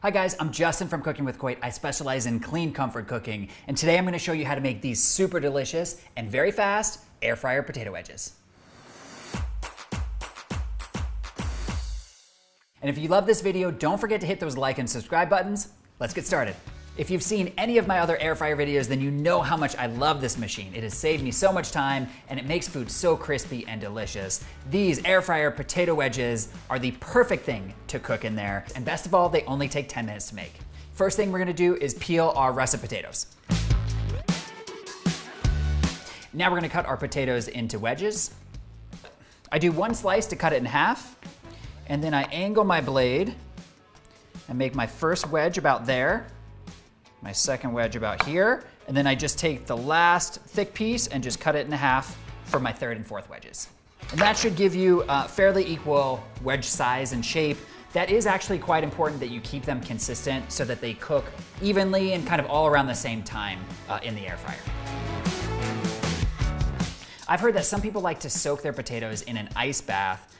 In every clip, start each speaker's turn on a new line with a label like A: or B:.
A: Hi guys, I'm Justin from Cooking with Coit. I specialize in clean comfort cooking, and today I'm going to show you how to make these super delicious and very fast air fryer potato wedges. And if you love this video, don't forget to hit those like and subscribe buttons. Let's get started. If you've seen any of my other air fryer videos, then you know how much I love this machine. It has saved me so much time and it makes food so crispy and delicious. These air fryer potato wedges are the perfect thing to cook in there. And best of all, they only take 10 minutes to make. First thing we're gonna do is peel our russet potatoes. Now we're gonna cut our potatoes into wedges. I do one slice to cut it in half, and then I angle my blade and make my first wedge about there. My second wedge about here, and then I just take the last thick piece and just cut it in half for my third and fourth wedges. And that should give you a fairly equal wedge size and shape. That is actually quite important that you keep them consistent so that they cook evenly and kind of all around the same time in the air fryer. I've heard that some people like to soak their potatoes in an ice bath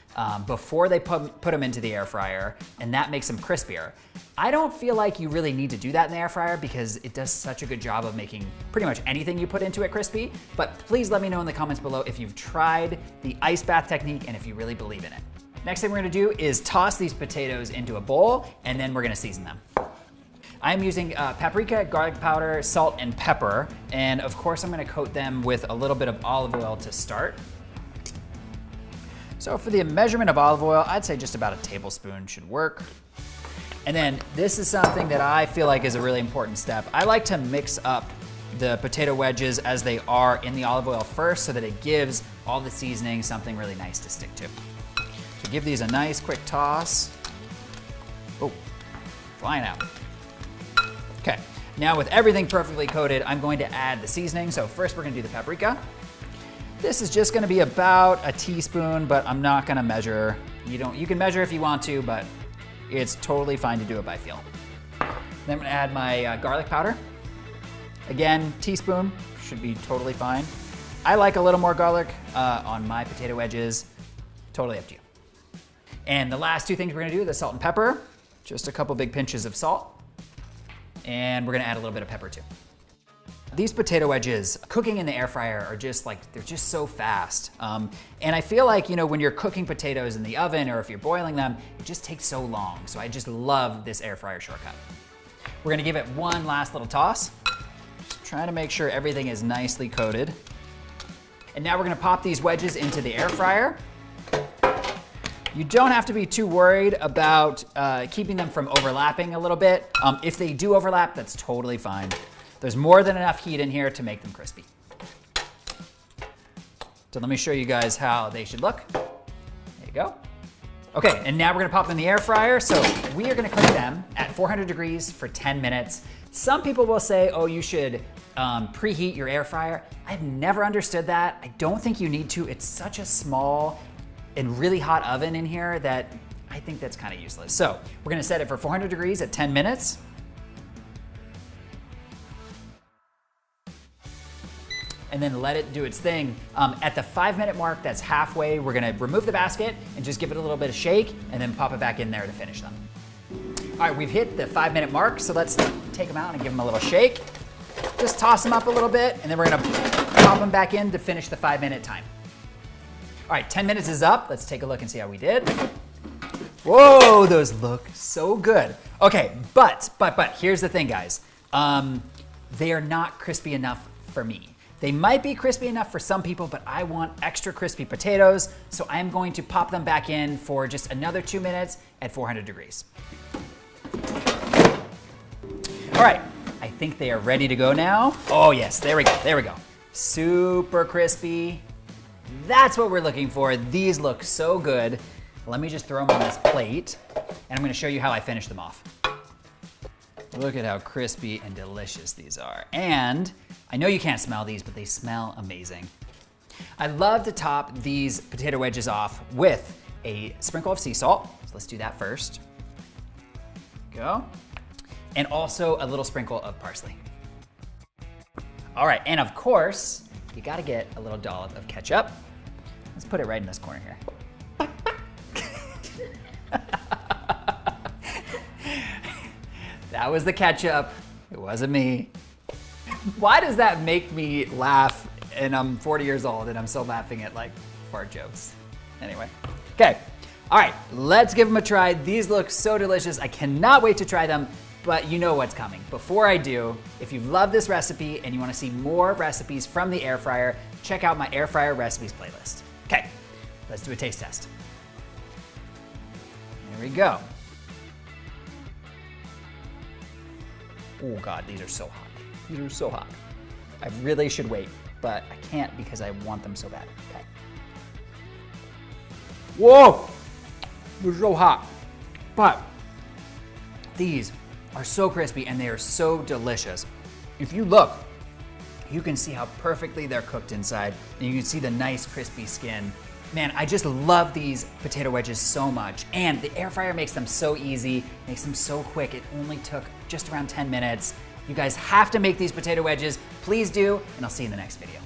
A: before they put them into the air fryer, and that makes them crispier. I don't feel like you really need to do that in the air fryer because it does such a good job of making pretty much anything you put into it crispy, but please let me know in the comments below if you've tried the ice bath technique and if you really believe in it. Next thing we're gonna do is toss these potatoes into a bowl, and then we're gonna season them. I'm using paprika, garlic powder, salt, and pepper, and of course I'm gonna coat them with a little bit of olive oil to start. So for the measurement of olive oil, I'd say just about a tablespoon should work. And then this is something that I feel like is a really important step. I like to mix up the potato wedges as they are in the olive oil first so that it gives all the seasoning something really nice to stick to. So give these a nice quick toss. Oh, flying out. Okay, now with everything perfectly coated, I'm going to add the seasoning. So first we're gonna do the paprika. This is just gonna be about a teaspoon, but I'm not gonna measure. You can measure if you want to, but it's totally fine to do it by feel. Then I'm gonna add my garlic powder. Again, teaspoon should be totally fine. I like a little more garlic on my potato wedges. Totally up to you. And the last two things we're gonna do, the salt and pepper. Just a couple big pinches of salt. And we're gonna add a little bit of pepper too. These potato wedges, cooking in the air fryer are just like, they're just so fast. And I feel like, you know, when you're cooking potatoes in the oven or if you're boiling them, it just takes so long. So I just love this air fryer shortcut. We're gonna give it one last little toss. Just trying to make sure everything is nicely coated. And now we're gonna pop these wedges into the air fryer. You don't have to be too worried about keeping them from overlapping a little bit. If they do overlap, that's totally fine. There's more than enough heat in here to make them crispy. So let me show you guys how they should look. There you go. Okay, and now we're gonna pop them in the air fryer. So we are gonna cook them at 400 degrees for 10 minutes. Some people will say, oh, you should preheat your air fryer. I've never understood that. I don't think you need to. It's such a small and really hot oven in here that I think that's kind of useless. So we're gonna set it for 400 degrees at 10 minutes. And then let it do its thing. At the 5-minute mark, that's halfway, we're gonna remove the basket and just give it a little bit of shake and then pop it back in there to finish them. All right, we've hit the 5-minute mark, so let's take them out and give them a little shake. Just toss them up a little bit, and then we're gonna pop them back in to finish the 5-minute time. All right, 10 minutes is up. Let's take a look and see how we did. Whoa, those look so good. Okay, but here's the thing, guys. They are not crispy enough for me. They might be crispy enough for some people, but I want extra crispy potatoes, so I'm going to pop them back in for just another 2 minutes at 400 degrees. All right, I think they are ready to go now. Oh yes, there we go. Super crispy. That's what we're looking for. These look so good. Let me just throw them on this plate, and I'm gonna show you how I finish them off. Look at how crispy and delicious these are. And I know you can't smell these, but they smell amazing. I love to top these potato wedges off with a sprinkle of sea salt. So let's do that first. Go. And also a little sprinkle of parsley. All right, and of course, you gotta get a little dollop of ketchup. Let's put it right in this corner here. That was the ketchup. It wasn't me. Why does that make me laugh? And I'm 40 years old and I'm still laughing at like fart jokes. Anyway, okay. All right, let's give them a try. These look so delicious. I cannot wait to try them, but you know what's coming. Before I do, if you love this recipe and you wanna see more recipes from the air fryer, check out my air fryer recipes playlist. Okay, let's do a taste test. Here we go. Oh God, these are so hot. These are so hot. I really should wait, but I can't because I want them so bad. Okay. Whoa! They're so hot. But these are so crispy and they are so delicious. If you look, you can see how perfectly they're cooked inside and you can see the nice crispy skin. Man, I just love these potato wedges so much. And the air fryer makes them so easy, makes them so quick. It only took just around 10 minutes. You guys have to make these potato wedges. Please do, and I'll see you in the next video.